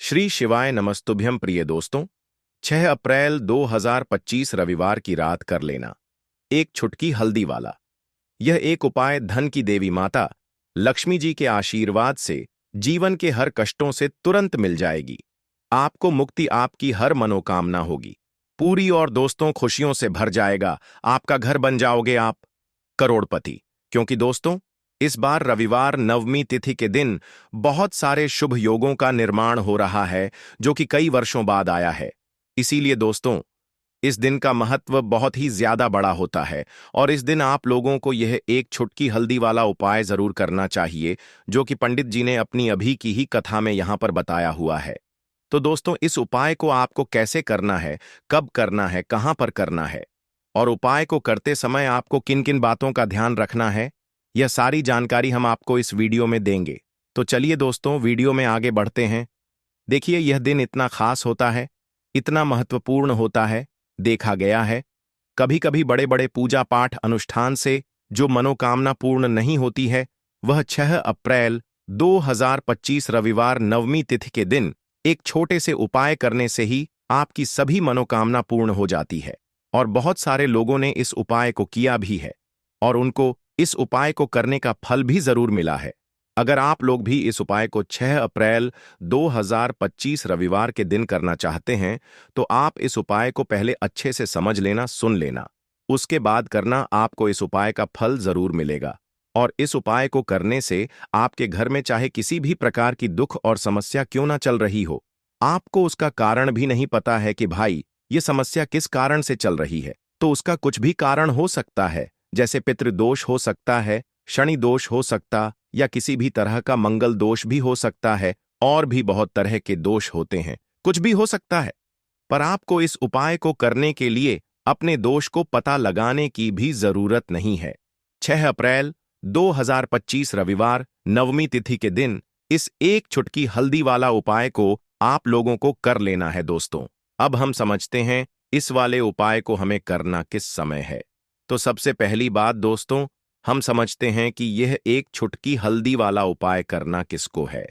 श्री शिवाय नमस्तुभ्यं प्रिय दोस्तों। 6 अप्रैल 2025 रविवार की रात कर लेना एक छुटकी हल्दी वाला। यह एक उपाय धन की देवी माता लक्ष्मी जी के आशीर्वाद से जीवन के हर कष्टों से तुरंत मिल जाएगी। आपको मुक्ति, आपकी हर मनोकामना होगी पूरी और दोस्तों खुशियों से भर जाएगा। आपका घर बन जाओगे आप करोड़पति। क्योंकि दोस्तों, इस बार रविवार नवमी तिथि के दिन बहुत सारे शुभ योगों का निर्माण हो रहा है, जो कि कई वर्षों बाद आया है। इसीलिए दोस्तों, इस दिन का महत्व बहुत ही ज्यादा बड़ा होता है और इस दिन आप लोगों को यह एक छुटकी हल्दी वाला उपाय जरूर करना चाहिए, जो कि पंडित जी ने अपनी अभी की ही कथा में यहां पर बताया हुआ है। तो दोस्तों, इस उपाय को आपको कैसे करना है, कब करना है, कहां पर करना है और उपाय को करते समय आपको किन किन बातों का ध्यान रखना है, यह सारी जानकारी हम आपको इस वीडियो में देंगे। तो चलिए दोस्तों, वीडियो में आगे बढ़ते हैं। देखिए, यह दिन इतना खास होता है, इतना महत्वपूर्ण होता है। देखा गया है कभी कभी बड़े बड़े पूजा पाठ अनुष्ठान से जो मनोकामना पूर्ण नहीं होती है, वह 6 अप्रैल 2025 रविवार नवमी तिथि के दिन एक छोटे से उपाय करने से ही आपकी सभी मनोकामना पूर्ण हो जाती है। और बहुत सारे लोगों ने इस उपाय को किया भी है और उनको इस उपाय को करने का फल भी जरूर मिला है। अगर आप लोग भी इस उपाय को 6 अप्रैल 2025 रविवार के दिन करना चाहते हैं, तो आप इस उपाय को पहले अच्छे से समझ लेना, सुन लेना। उसके बाद करना, आपको इस उपाय का फल जरूर मिलेगा। और इस उपाय को करने से आपके घर में चाहे किसी भी प्रकार की दुख और समस्या क्यों ना चल रही हो, आपको उसका कारण भी नहीं पता है कि भाई ये समस्या किस कारण से चल रही है, तो उसका कुछ भी कारण हो सकता है। जैसे पितृदोष हो सकता है, शनि दोष हो सकता, या किसी भी तरह का मंगल दोष भी हो सकता है, और भी बहुत तरह के दोष होते हैं, कुछ भी हो सकता है। पर आपको इस उपाय को करने के लिए अपने दोष को पता लगाने की भी जरूरत नहीं है। 6 अप्रैल 2025 रविवार नवमी तिथि के दिन इस एक छुटकी हल्दी वाला उपाय को आप लोगों को कर लेना है दोस्तों। अब हम समझते हैं इस वाले उपाय को हमें करना किस समय है। तो सबसे पहली बात दोस्तों, हम समझते हैं कि यह एक छुटकी हल्दी वाला उपाय करना किसको है।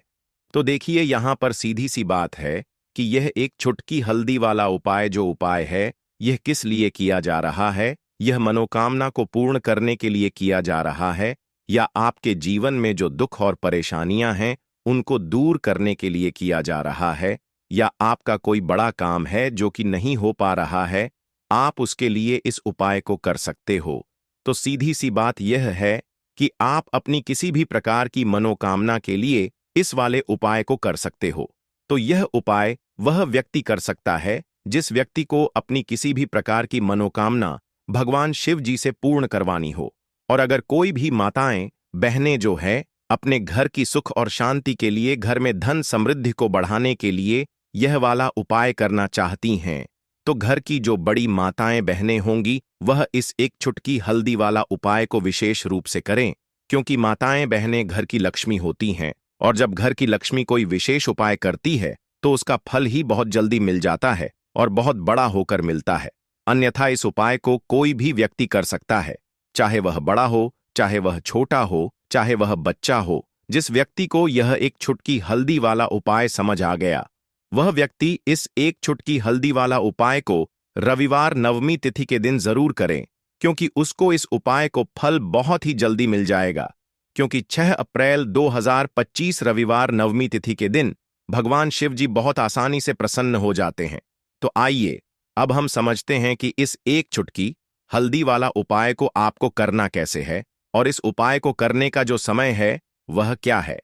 तो देखिए, यहां पर सीधी सी बात है कि यह एक छुटकी हल्दी वाला उपाय जो उपाय है, यह किस लिए किया जा रहा है। यह मनोकामना को पूर्ण करने के लिए किया जा रहा है, या आपके जीवन में जो दुख और परेशानियां हैं उनको दूर करने के लिए किया जा रहा है, या आपका कोई बड़ा काम है जो कि नहीं हो पा रहा है, आप उसके लिए इस उपाय को कर सकते हो। तो सीधी सी बात यह है कि आप अपनी किसी भी प्रकार की मनोकामना के लिए इस वाले उपाय को कर सकते हो। तो यह उपाय वह व्यक्ति कर सकता है जिस व्यक्ति को अपनी किसी भी प्रकार की मनोकामना भगवान शिव जी से पूर्ण करवानी हो। और अगर कोई भी माताएं, बहनें जो है अपने घर की सुख और शांति के लिए, घर में धन समृद्धि को बढ़ाने के लिए यह वाला उपाय करना चाहती हैं, तो घर की जो बड़ी माताएं बहनें होंगी वह इस एक छुटकी हल्दी वाला उपाय को विशेष रूप से करें। क्योंकि माताएं बहनें घर की लक्ष्मी होती हैं, और जब घर की लक्ष्मी कोई विशेष उपाय करती है तो उसका फल ही बहुत जल्दी मिल जाता है और बहुत बड़ा होकर मिलता है। अन्यथा इस उपाय को कोई भी व्यक्ति कर सकता है, चाहे वह बड़ा हो, चाहे वह छोटा हो, चाहे वह बच्चा हो। जिस व्यक्ति को यह एक छुटकी हल्दी वाला उपाय समझ आ गया, वह व्यक्ति इस एक छुटकी हल्दी वाला उपाय को रविवार नवमी तिथि के दिन जरूर करें, क्योंकि उसको इस उपाय को फल बहुत ही जल्दी मिल जाएगा। क्योंकि 6 अप्रैल 2025 रविवार नवमी तिथि के दिन भगवान शिव जी बहुत आसानी से प्रसन्न हो जाते हैं। तो आइए अब हम समझते हैं कि इस एक छुटकी हल्दी वाला उपाय को आपको करना कैसे है, और इस उपाय को करने का जो समय है वह क्या है।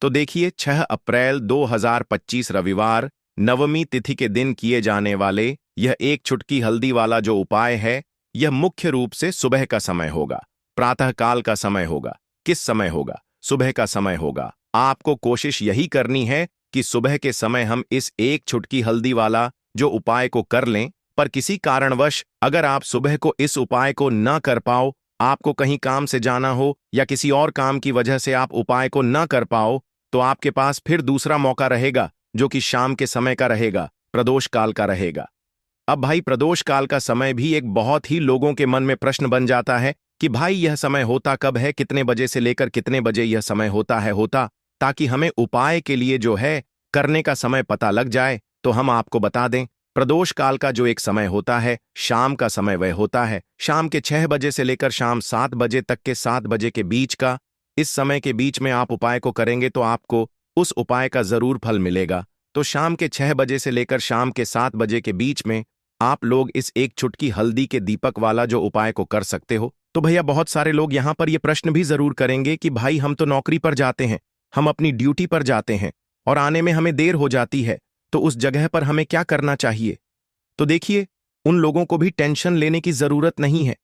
तो देखिए, 6 अप्रैल 2025 रविवार नवमी तिथि के दिन किए जाने वाले यह एक छुटकी हल्दी वाला जो उपाय है, यह मुख्य रूप से सुबह का समय होगा, प्रातः काल का समय होगा। किस समय होगा? सुबह का समय होगा। आपको कोशिश यही करनी है कि सुबह के समय हम इस एक छुटकी हल्दी वाला जो उपाय को कर लें। पर किसी कारणवश अगर आप सुबह को इस उपाय को न कर पाओ, आपको कहीं काम से जाना हो या किसी और काम की वजह से आप उपाय को न कर पाओ, तो आपके पास फिर दूसरा मौका रहेगा, जो कि शाम के समय का रहेगा, प्रदोष काल का रहेगा। अब भाई, प्रदोष काल का समय भी एक बहुत ही लोगों के मन में प्रश्न बन जाता है कि भाई यह समय होता कब है, कितने बजे से लेकर कितने बजे यह समय होता है, ताकि हमें उपाय के लिए जो है करने का समय पता लग जाए तो हम आपको बता दें। प्रदोष काल का जो एक समय होता है, शाम का समय वह होता है शाम के 6 बजे से लेकर शाम 7 बजे तक के 7 बजे के बीच का। इस समय के बीच में आप उपाय को करेंगे तो आपको उस उपाय का जरूर फल मिलेगा। तो शाम के 6 बजे से लेकर शाम के 7 बजे के बीच में आप लोग इस एक चुटकी हल्दी के दीपक वाला जो उपाय को कर सकते हो। तो भैया बहुत सारे लोग यहाँ पर ये प्रश्न भी जरूर करेंगे कि भाई हम तो नौकरी पर जाते हैं, हम अपनी ड्यूटी पर जाते हैं और आने में हमें देर हो जाती है, तो उस जगह पर हमें क्या करना चाहिए? तो देखिए, उन लोगों को भी टेंशन लेने की जरूरत नहीं है।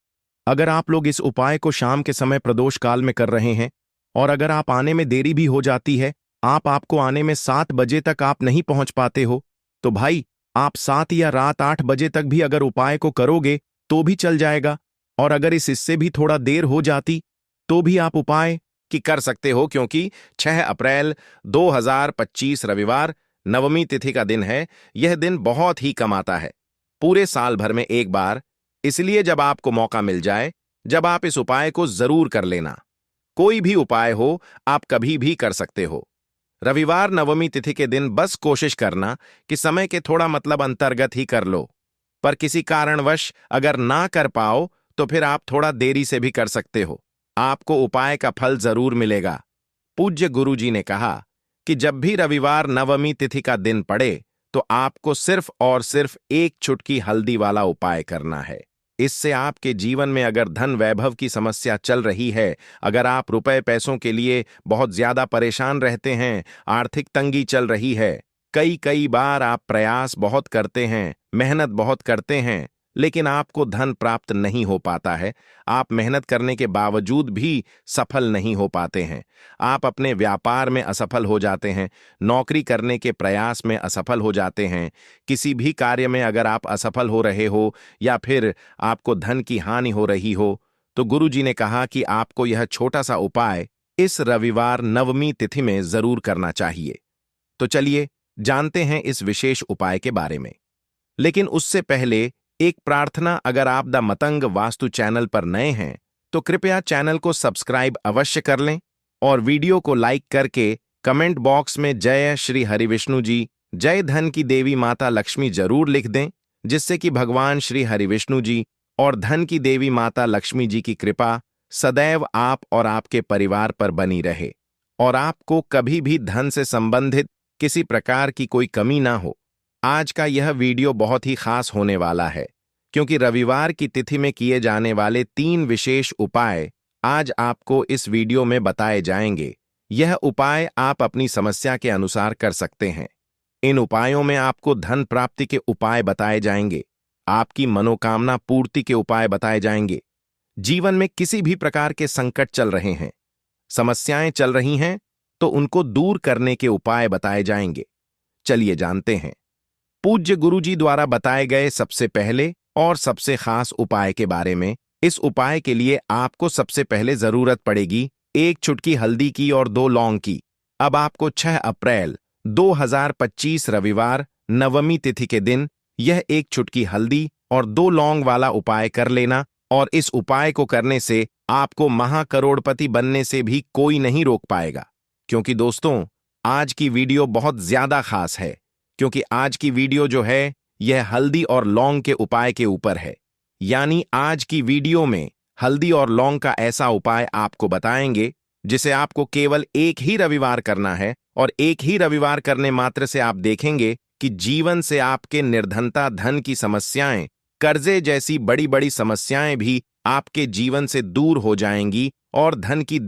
अगर आप लोग इस उपाय को शाम के समय प्रदोष काल में कर रहे हैं और अगर आप आने में देरी भी हो जाती है, आपको आने में 7 बजे तक आप नहीं पहुंच पाते हो, तो भाई आप 7 या रात 8 बजे तक भी अगर उपाय को करोगे तो भी चल जाएगा। और अगर इससे भी थोड़ा देर हो जाती तो भी आप उपाय की कर सकते हो, क्योंकि 6 अप्रैल 2025 रविवार नवमी तिथि का दिन है। यह दिन बहुत ही कम आता है, पूरे साल भर में एक बार। इसलिए जब आपको मौका मिल जाए, जब आप इस उपाय को जरूर कर लेना। कोई भी उपाय हो, आप कभी भी कर सकते हो। रविवार नवमी तिथि के दिन बस कोशिश करना कि समय के थोड़ा अंतर्गत ही कर लो। पर किसी कारणवश अगर ना कर पाओ तो फिर आप थोड़ा देरी से भी कर सकते हो, आपको उपाय का फल जरूर मिलेगा। पूज्य गुरुजी ने कहा कि जब भी रविवार नवमी तिथि का दिन पड़े तो आपको सिर्फ और सिर्फ एक चुटकी हल्दी वाला उपाय करना है। इससे आपके जीवन में अगर धन वैभव की समस्या चल रही है, अगर आप रुपए पैसों के लिए बहुत ज्यादा परेशान रहते हैं, आर्थिक तंगी चल रही है, कई बार आप प्रयास बहुत करते हैं, मेहनत बहुत करते हैं, लेकिन आपको धन प्राप्त नहीं हो पाता है, आप मेहनत करने के बावजूद भी सफल नहीं हो पाते हैं, आप अपने व्यापार में असफल हो जाते हैं, नौकरी करने के प्रयास में असफल हो जाते हैं, किसी भी कार्य में अगर आप असफल हो रहे हो या फिर आपको धन की हानि हो रही हो, तो गुरुजी ने कहा कि आपको यह छोटा सा उपाय इस रविवार नवमी तिथि में जरूर करना चाहिए। तो चलिए जानते हैं इस विशेष उपाय के बारे में। लेकिन उससे पहले एक प्रार्थना, अगर आप द मतंग वास्तु चैनल पर नए हैं तो कृपया चैनल को सब्सक्राइब अवश्य कर लें और वीडियो को लाइक करके कमेंट बॉक्स में जय श्री हरिविष्णु जी, जय धन की देवी माता लक्ष्मी जरूर लिख दें, जिससे कि भगवान श्री हरिविष्णु जी और धन की देवी माता लक्ष्मी जी की कृपा सदैव आप और आपके परिवार पर बनी रहे और आपको कभी भी धन से संबंधित किसी प्रकार की कोई कमी ना हो। आज का यह वीडियो बहुत ही खास होने वाला है, क्योंकि रविवार की तिथि में किए जाने वाले 3 विशेष उपाय आज आपको इस वीडियो में बताए जाएंगे। यह उपाय आप अपनी समस्या के अनुसार कर सकते हैं। इन उपायों में आपको धन प्राप्ति के उपाय बताए जाएंगे, आपकी मनोकामना पूर्ति के उपाय बताए जाएंगे। जीवन में किसी भी प्रकार के संकट चल रहे हैं, समस्याएं चल रही हैं, तो उनको दूर करने के उपाय बताए जाएंगे। चलिए जानते हैं पूज्य गुरुजी द्वारा बताए गए सबसे पहले और सबसे खास उपाय के बारे में। इस उपाय के लिए आपको सबसे पहले जरूरत पड़ेगी 1 चुटकी हल्दी की और 2 लौंग की। अब आपको 6 अप्रैल 2025 रविवार नवमी तिथि के दिन यह 1 चुटकी हल्दी और 2 लौंग वाला उपाय कर लेना, और इस उपाय को करने से आपको महाकरोड़पति बनने से भी कोई नहीं रोक पाएगा। क्योंकि दोस्तों, आज की वीडियो बहुत ज्यादा खास है, क्योंकि आज की वीडियो जो है यह हल्दी और लौंग के उपाय के ऊपर है। यानी आज की वीडियो में हल्दी और लौंग का ऐसा उपाय आपको बताएंगे जिसे आपको केवल एक ही रविवार करना है, और एक ही रविवार करने मात्र से आप देखेंगे कि जीवन से आपके निर्धनता, धन की समस्याएं, कर्जे जैसी बड़ी बड़ी समस्याएं भी आपके जीवन से दूर हो जाएंगी और धन की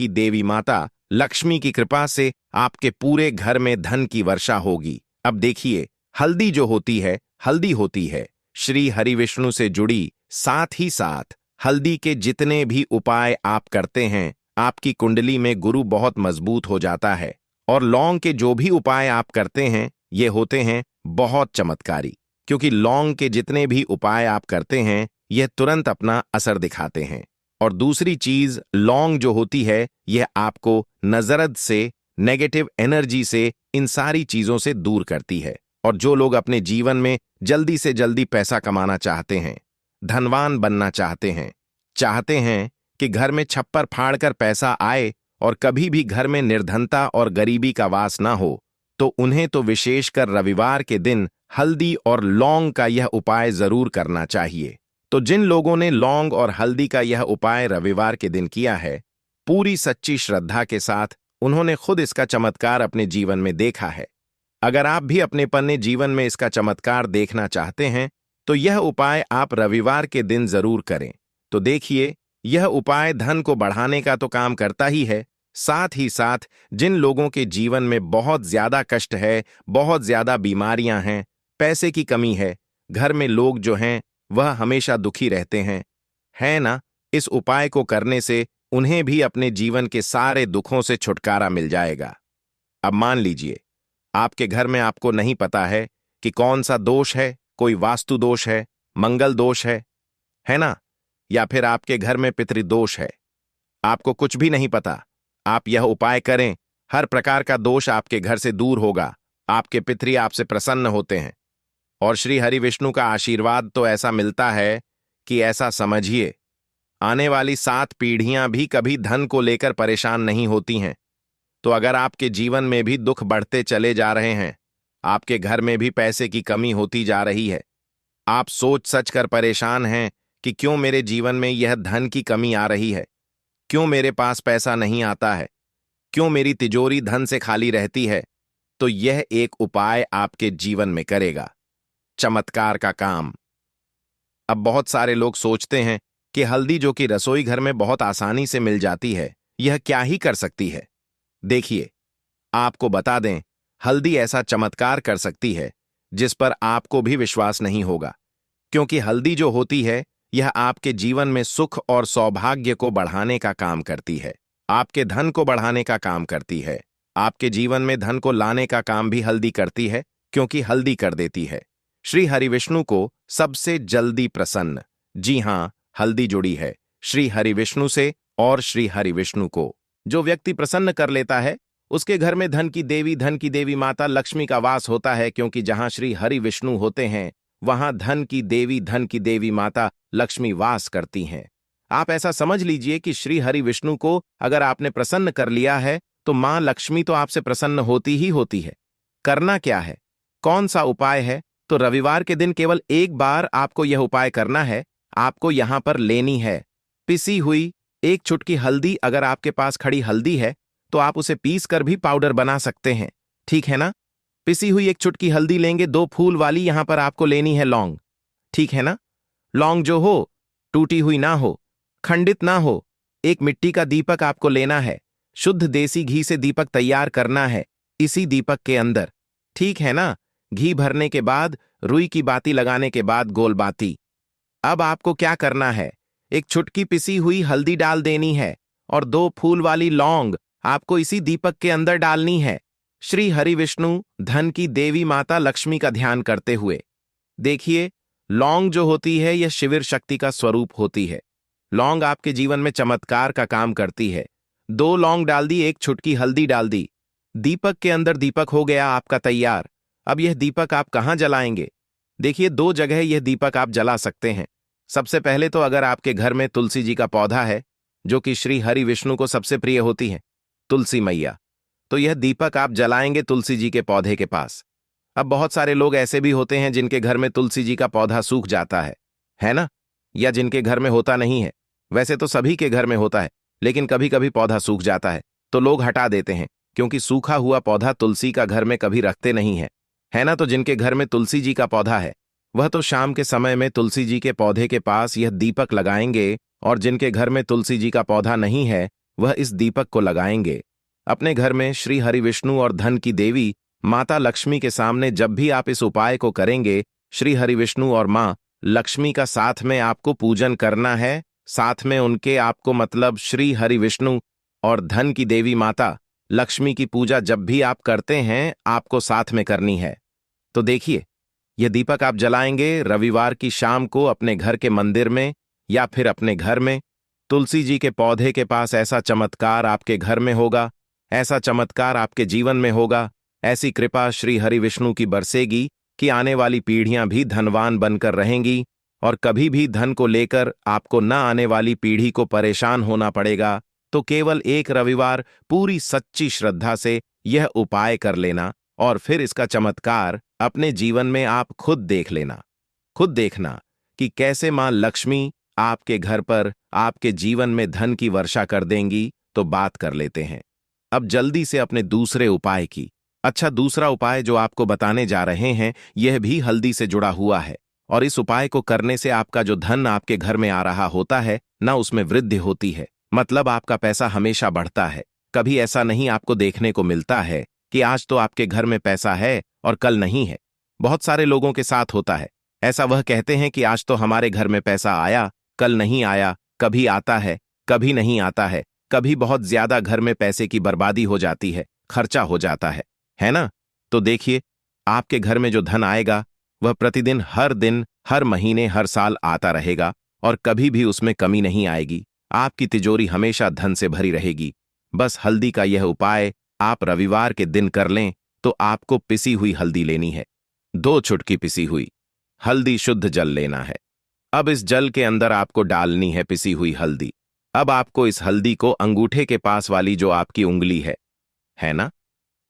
देवी माता लक्ष्मी की कृपा से आपके पूरे घर में धन की वर्षा होगी। अब देखिए, हल्दी जो होती है, हल्दी होती है श्री हरिविष्णु से जुड़ी, साथ ही साथ हल्दी के जितने भी उपाय आप करते हैं, आपकी कुंडली में गुरु बहुत मजबूत हो जाता है। और लौंग के जो भी उपाय आप करते हैं, ये होते हैं बहुत चमत्कारी, क्योंकि लौंग के जितने भी उपाय आप करते हैं, यह तुरंत अपना असर दिखाते हैं। और दूसरी चीज, लौंग जो होती है, यह आपको नजरद से, नेगेटिव एनर्जी से, इन सारी चीजों से दूर करती है। और जो लोग अपने जीवन में जल्दी से जल्दी पैसा कमाना चाहते हैं, धनवान बनना चाहते हैं कि घर में छप्पर फाड़कर पैसा आए और कभी भी घर में निर्धनता और गरीबी का वास ना हो, तो उन्हें तो विशेषकर रविवार के दिन हल्दी और लौंग का यह उपाय जरूर करना चाहिए। तो जिन लोगों ने लौंग और हल्दी का यह उपाय रविवार के दिन किया है, पूरी सच्ची श्रद्धा के साथ उन्होंने खुद इसका चमत्कार अपने जीवन में देखा है। अगर आप भी अपने पन्ने जीवन में इसका चमत्कार देखना चाहते हैं तो यह उपाय आप रविवार के दिन जरूर करें। तो देखिए, यह उपाय धन को बढ़ाने का तो काम करता ही है, साथ ही साथ जिन लोगों के जीवन में बहुत ज्यादा कष्ट है, बहुत ज्यादा बीमारियां हैं, पैसे की कमी है, घर में लोग जो हैं वह हमेशा दुखी रहते हैं, है ना, इस उपाय को करने से उन्हें भी अपने जीवन के सारे दुखों से छुटकारा मिल जाएगा। अब मान लीजिए आपके घर में आपको नहीं पता है कि कौन सा दोष है, कोई वास्तु दोष है, मंगल दोष है ना, या फिर आपके घर में पितृदोष है, आपको कुछ भी नहीं पता। आप यह उपाय करें, हर प्रकार का दोष आपके घर से दूर होगा, आपके पितृ आपसे प्रसन्न होते हैं और श्री हरि विष्णु का आशीर्वाद तो ऐसा मिलता है कि ऐसा समझिए आने वाली 7 पीढ़ियां भी कभी धन को लेकर परेशान नहीं होती हैं। तो अगर आपके जीवन में भी दुख बढ़ते चले जा रहे हैं, आपके घर में भी पैसे की कमी होती जा रही है, आप सोच सच कर परेशान हैं कि क्यों मेरे जीवन में यह धन की कमी आ रही है, क्यों मेरे पास पैसा नहीं आता है, क्यों मेरी तिजोरी धन से खाली रहती है, तो यह एक उपाय आपके जीवन में करेगा चमत्कार का काम। अब बहुत सारे लोग सोचते हैं कि हल्दी जो कि रसोई घर में बहुत आसानी से मिल जाती है, यह क्या ही कर सकती है। देखिए, आपको बता दें, हल्दी ऐसा चमत्कार कर सकती है जिस पर आपको भी विश्वास नहीं होगा, क्योंकि हल्दी जो होती है यह आपके जीवन में सुख और सौभाग्य को बढ़ाने का काम करती है, आपके धन को बढ़ाने का काम करती है, आपके जीवन में धन को लाने का काम भी हल्दी करती है, क्योंकि हल्दी कर देती है श्री हरि विष्णु को सबसे जल्दी प्रसन्न। जी हां, हल्दी जुड़ी है श्री हरि विष्णु से, और श्री हरि विष्णु को जो व्यक्ति प्रसन्न कर लेता है उसके घर में धन की देवी माता लक्ष्मी का वास होता है, क्योंकि जहां श्री हरि विष्णु होते हैं वहां धन की देवी माता लक्ष्मी वास करती हैं। आप ऐसा समझ लीजिए कि श्री हरि विष्णु को अगर आपने प्रसन्न कर लिया है तो मां लक्ष्मी तो आपसे प्रसन्न होती ही होती है। करना क्या है, कौन सा उपाय है, तो रविवार के दिन केवल एक बार आपको यह उपाय करना है। आपको यहां पर लेनी है पिसी हुई 1 चुटकी हल्दी। अगर आपके पास खड़ी हल्दी है तो आप उसे पीस कर भी पाउडर बना सकते हैं, ठीक है ना। पिसी हुई 1 चुटकी हल्दी लेंगे, 2 फूल वाली यहां पर आपको लेनी है लौंग, ठीक है ना। लौंग जो हो टूटी हुई ना हो, खंडित ना हो। एक मिट्टी का दीपक आपको लेना है, शुद्ध देसी घी से दीपक तैयार करना है इसी दीपक के अंदर, ठीक है ना। घी भरने के बाद रुई की बाती लगाने के बाद गोल बाती। अब आपको क्या करना है, 1 चुटकी पिसी हुई हल्दी डाल देनी है और 2 फूल वाली लौंग आपको इसी दीपक के अंदर डालनी है, श्री हरि विष्णु धन की देवी माता लक्ष्मी का ध्यान करते हुए। देखिए, लौंग जो होती है यह शिविर शक्ति का स्वरूप होती है। लौंग आपके जीवन में चमत्कार का काम करती है। 2 लौंग डाल दी, 1 चुटकी हल्दी डाल दी, दीपक के अंदर दीपक हो गया आपका तैयार। अब यह दीपक आप कहां जलाएंगे, देखिए 2 जगह यह दीपक आप जला सकते हैं। सबसे पहले तो अगर आपके घर में तुलसी जी का पौधा है जो कि श्री हरि विष्णु को सबसे प्रिय होती है, तुलसी मैया, तो यह दीपक आप जलाएंगे तुलसी जी के पौधे के पास। अब बहुत सारे लोग ऐसे भी होते हैं जिनके घर में तुलसी जी का पौधा सूख जाता है ना, या जिनके घर में होता नहीं है। वैसे तो सभी के घर में होता है, लेकिन कभी कभी पौधा सूख जाता है तो लोग हटा देते हैं, क्योंकि सूखा हुआ पौधा तुलसी का घर में कभी रखते नहीं है ना। तो जिनके घर में तुलसी जी का पौधा है वह तो शाम के समय में तुलसी जी के पौधे के पास यह दीपक लगाएंगे, और जिनके घर में तुलसी जी का पौधा नहीं है वह इस दीपक को लगाएंगे अपने घर में। श्री हरि विष्णु और धन की देवी माता लक्ष्मी के सामने जब भी आप इस उपाय को करेंगे, श्री हरि विष्णु और मां लक्ष्मी का साथ में आपको पूजन करना है, साथ में उनके आपको मतलब श्री हरि विष्णु और धन की देवी माता लक्ष्मी की पूजा जब भी आप करते हैं आपको साथ में करनी है। तो देखिए, यह दीपक आप जलाएंगे रविवार की शाम को अपने घर के मंदिर में या फिर अपने घर में तुलसी जी के पौधे के पास। ऐसा चमत्कार आपके घर में होगा, ऐसा चमत्कार आपके जीवन में होगा, ऐसी कृपा श्री हरि विष्णु की बरसेगी कि आने वाली पीढ़ियां भी धनवान बनकर रहेंगी और कभी भी धन को लेकर आपको न आने वाली पीढ़ी को परेशान होना पड़ेगा। तो केवल एक रविवार पूरी सच्ची श्रद्धा से यह उपाय कर लेना और फिर इसका चमत्कार अपने जीवन में आप खुद देख लेना। खुद देखना कि कैसे मां लक्ष्मी आपके घर पर, आपके जीवन में धन की वर्षा कर देंगी। तो बात कर लेते हैं अब जल्दी से अपने दूसरे उपाय की। अच्छा, दूसरा उपाय जो आपको बताने जा रहे हैं यह भी हल्दी से जुड़ा हुआ है, और इस उपाय को करने से आपका जो धन आपके घर में आ रहा होता है ना, उसमें वृद्धि होती है। मतलब आपका पैसा हमेशा बढ़ता है। कभी ऐसा नहीं आपको देखने को मिलता है कि आज तो आपके घर में पैसा है और कल नहीं है। बहुत सारे लोगों के साथ होता है ऐसा। वह कहते हैं कि आज तो हमारे घर में पैसा आया, कल नहीं आया। कभी आता है, कभी नहीं आता है। कभी बहुत ज्यादा घर में पैसे की बर्बादी हो जाती है, खर्चा हो जाता है ना? तो देखिए, आपके घर में जो धन आएगा वह प्रतिदिन, हर दिन, हर महीने, हर साल आता रहेगा और कभी भी उसमें कमी नहीं आएगी। आपकी तिजोरी हमेशा धन से भरी रहेगी। बस हल्दी का यह उपाय आप रविवार के दिन कर लें। तो आपको पिसी हुई हल्दी लेनी है, 2 चुटकी पिसी हुई हल्दी, शुद्ध जल लेना है। अब इस जल के अंदर आपको डालनी है पिसी हुई हल्दी। अब आपको इस हल्दी को अंगूठे के पास वाली जो आपकी उंगली है ना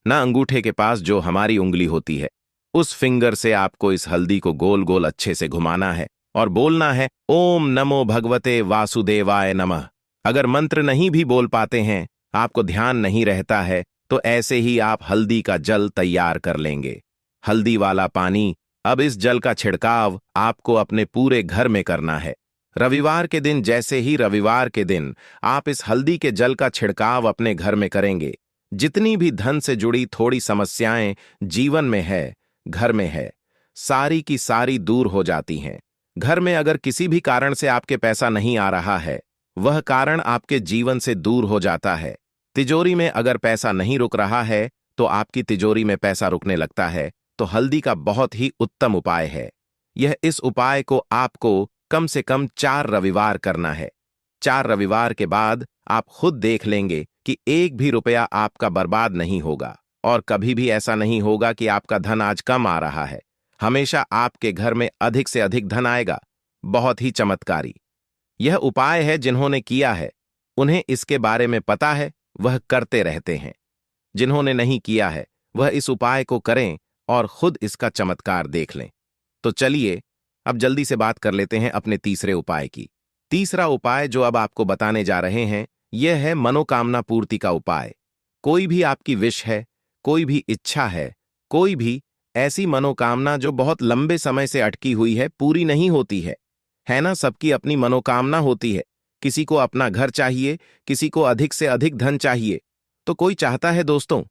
अंगूठे के पास जो हमारी उंगली होती है, उस फिंगर से आपको इस हल्दी को गोल गोल अच्छे से घुमाना है और बोलना है, ओम नमो भगवते वासुदेवाय नमः। अगर मंत्र नहीं भी बोल पाते हैं, आपको ध्यान नहीं रहता है, तो ऐसे ही आप हल्दी का जल तैयार कर लेंगे। हल्दी वाला पानी, अब इस जल का छिड़काव आपको अपने पूरे घर में करना है। रविवार के दिन, जैसे ही रविवार के दिन आप इस हल्दी के जल का छिड़काव अपने घर में करेंगे, जितनी भी धन से जुड़ी थोड़ी समस्याएं जीवन में है, घर में है, सारी की सारी दूर हो जाती हैं। घर में अगर किसी भी कारण से आपके पैसा नहीं आ रहा है, वह कारण आपके जीवन से दूर हो जाता है। तिजोरी में अगर पैसा नहीं रुक रहा है, तो आपकी तिजोरी में पैसा रुकने लगता है। तो हल्दी का बहुत ही उत्तम उपाय है यह। इस उपाय को आपको कम से कम 4 रविवार करना है। 4 रविवार के बाद आप खुद देख लेंगे कि एक भी रुपया आपका बर्बाद नहीं होगा, और कभी भी ऐसा नहीं होगा कि आपका धन आज कम आ रहा है। हमेशा आपके घर में अधिक से अधिक धन आएगा। बहुत ही चमत्कारी यह उपाय है। जिन्होंने किया है उन्हें इसके बारे में पता है, वह करते रहते हैं। जिन्होंने नहीं किया है वह इस उपाय को करें और खुद इसका चमत्कार देख लें। तो चलिए अब जल्दी से बात कर लेते हैं अपने तीसरे उपाय की। तीसरा उपाय जो अब आपको बताने जा रहे हैं यह है मनोकामना पूर्ति का उपाय। कोई भी आपकी विश है, कोई भी इच्छा है, कोई भी ऐसी मनोकामना जो बहुत लंबे समय से अटकी हुई है, पूरी नहीं होती है ना? सबकी अपनी मनोकामना होती है। किसी को अपना घर चाहिए, किसी को अधिक से अधिक धन चाहिए, तो कोई चाहता है दोस्तों